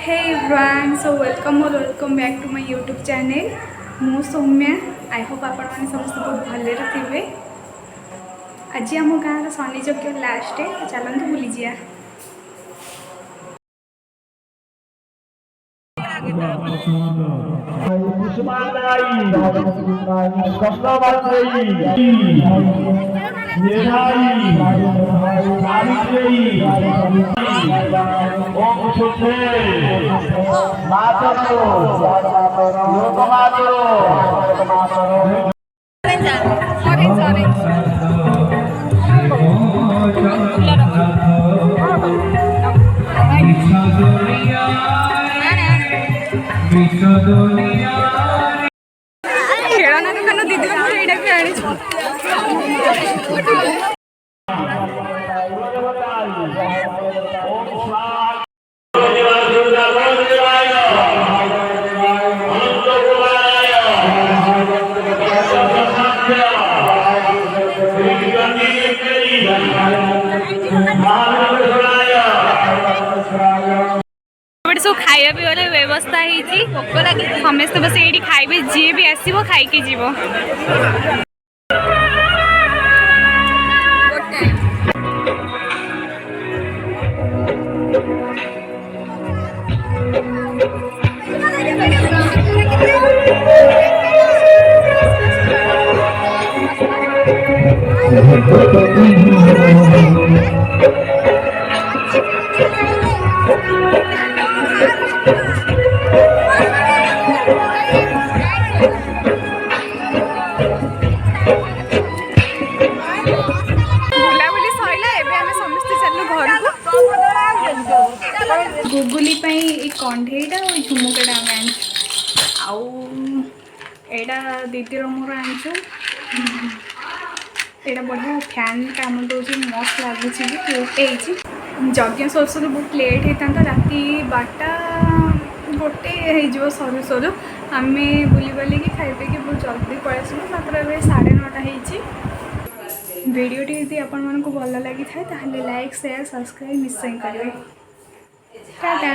Hey everyone, so welcome or welcome back to my YouTube channel. मु Saumya I hope आपण मैंने समस्त बहुत भले थे। आज आम गाँव शनि यज्ञ लास्ट डे चलते बुली जा। खेलना दुकान दीदी ये भी आनी सब खाया पीवार व्यवस्था होती समस्त बस ये खाइबे जी भी आसो खाइके जीव। गुगुली कंढेटा और झुमुकाटा आम आईटा दीदीर मोर आनीचु यहाँ बढ़िया फैन कम दौर मस्त लगुच गोटे यज्ञ सर सर बहुत लेट होता राति 12 गोटे हो सरू सरू आम बुली बाली खाई पी बहुत जल्दी पलैसु मात्र 9:30 वीडियोटी यदि आपण को भल लगी था लाइक शेयर सब्सक्राइब निश्चय करेंगे। टाटा।